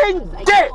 fucking dick!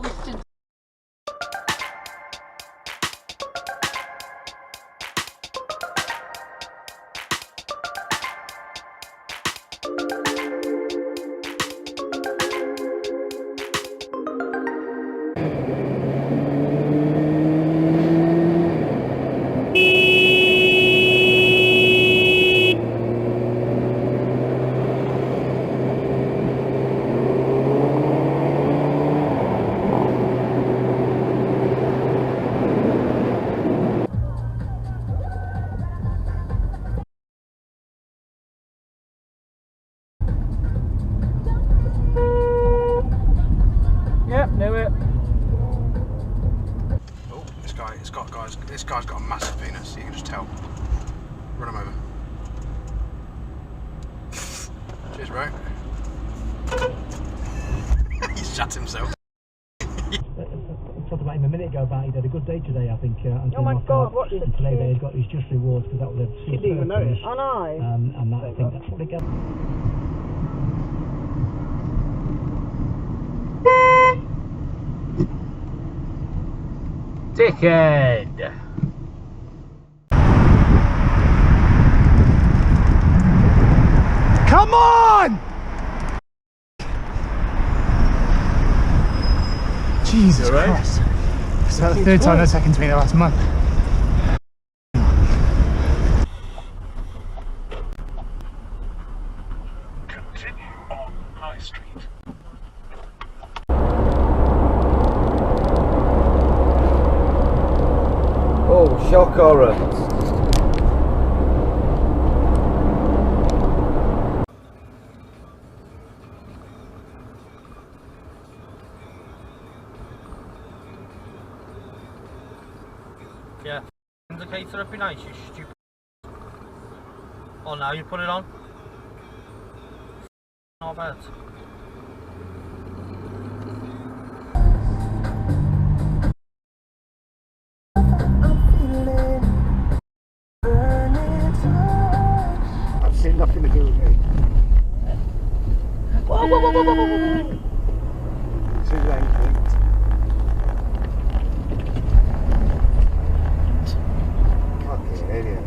This guy's got a massive penis, you can just tell. Run him over. Cheers, bro. He shut himself. I talked about him a minute ago about he'd had a good day today, I think. Oh my God, what's this? Today they got his just rewards because that was a You didn't even notice. I know. And that, I think that's what they got. Dickhead! Come on! Jesus Christ. It's about the third time that's happened to me in the last month. Continue on High Street. Oh, shock horror. Yeah. Indicator would be nice, you stupid. Oh, now you put it on. Not bad. I've seen nothing to do with me. Whoa, whoa, whoa, whoa, whoa, whoa, whoa. Too late, mate. Fucking idiot.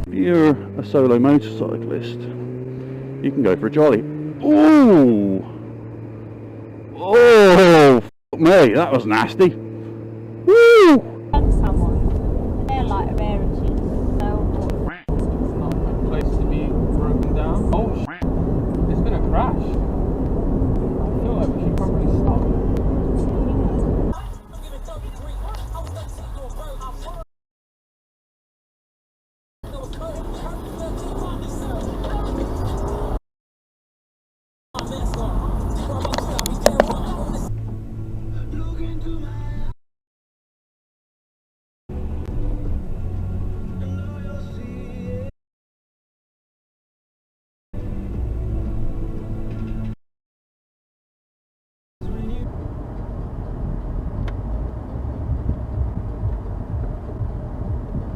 If you're a solo motorcyclist, you can go for a jolly. Ooh! Oh, fuck me, that was nasty. Woo! Someone, they're like a rarity. Place to be broken down. Oh shit. There's been a crash. I feel like we should probably stop.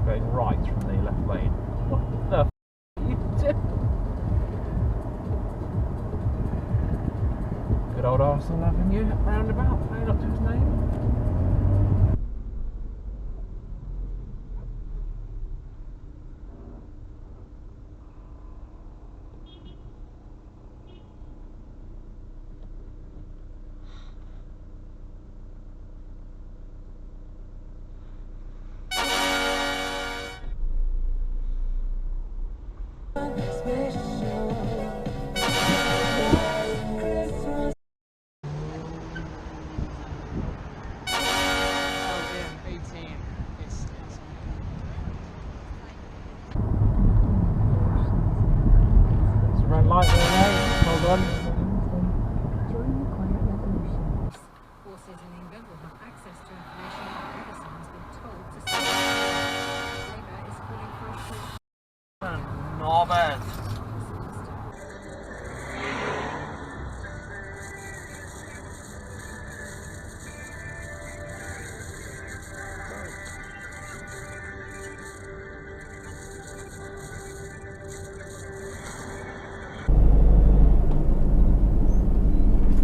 Going right from the left lane. What the f you did? Good old Arsenal Avenue roundabout, playing up to his name.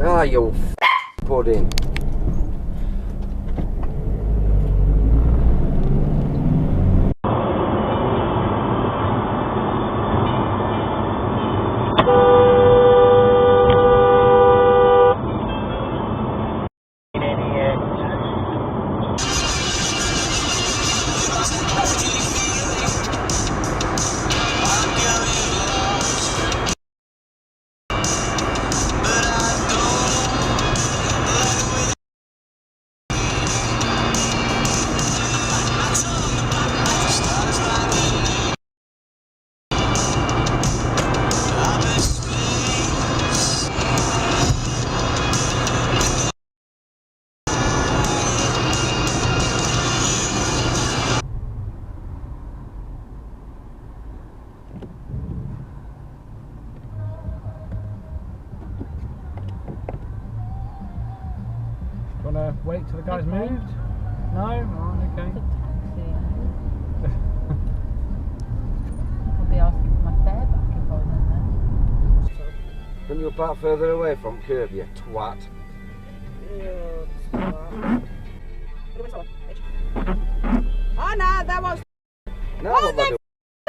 Ah, you pudding. Wanna wait till the guy's moved? No? Oh, okay. I'll be asking for my fare back if I was in there. Can you park further away from curb, you twat? Oh no, that was... No, What the f***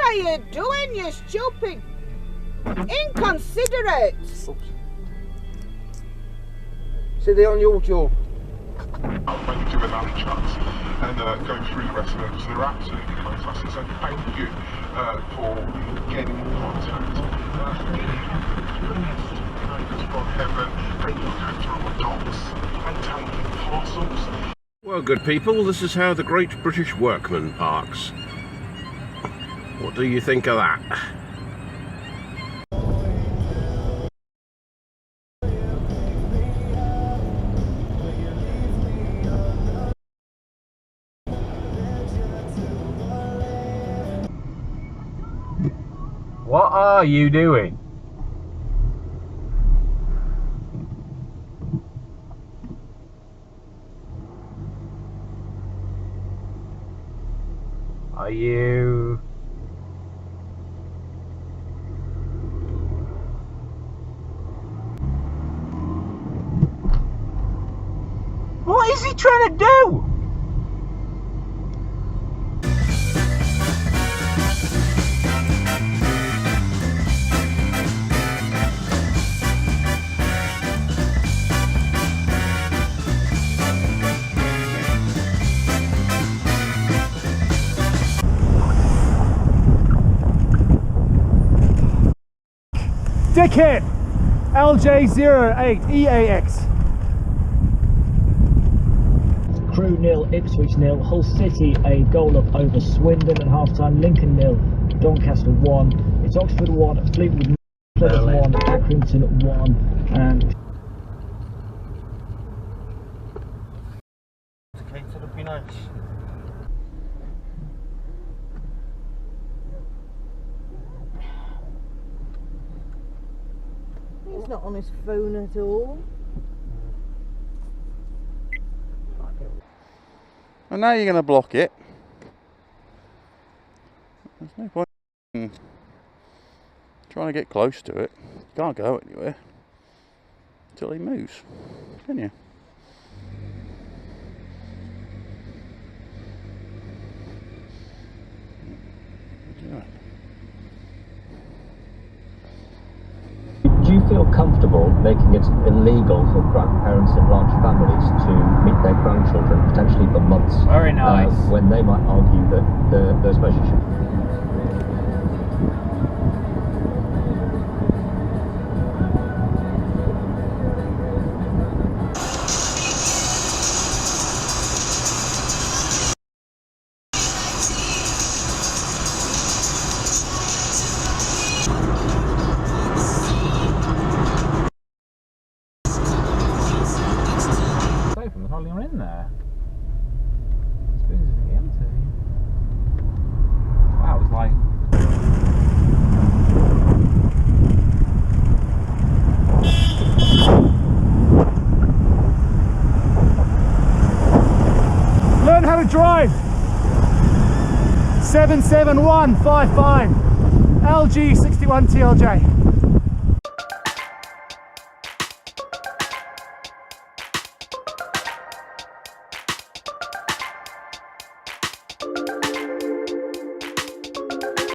are you doing, you stupid... inconsiderate? Oops. See, they're on YouTube. When you do a land chat and go through the rest of them, so they're absolutely fantastic. So thank you for getting in contact. From heaven, and you go through our docks and taking parcels. Well, good people, this is how the Great British Workman parks. What do you think of that? What are you doing? Are you... What is he trying to do? Dickhead! LJ08EAX. Crew 0, Ipswich 0, Hull City a goal up over Swindon at half-time, Lincoln 0, Doncaster 1, it's Oxford 1, Fleetwood 0, Plymouth 1, Accrington 1, and... Okay, so it'll be nice. He's not on his phone at all. And now you're going to block it. There's no point in trying to get close to it. You can't go anywhere until he moves, can you? Do you feel comfortable making it illegal for grandparents in large families to meet their grandchildren, potentially for months? Very nice. When they might argue that those measures should... There's hardly anyone in there. Spoons is really empty. Wow, it's like... Learn how to drive. 77155 LG 61 TLJ.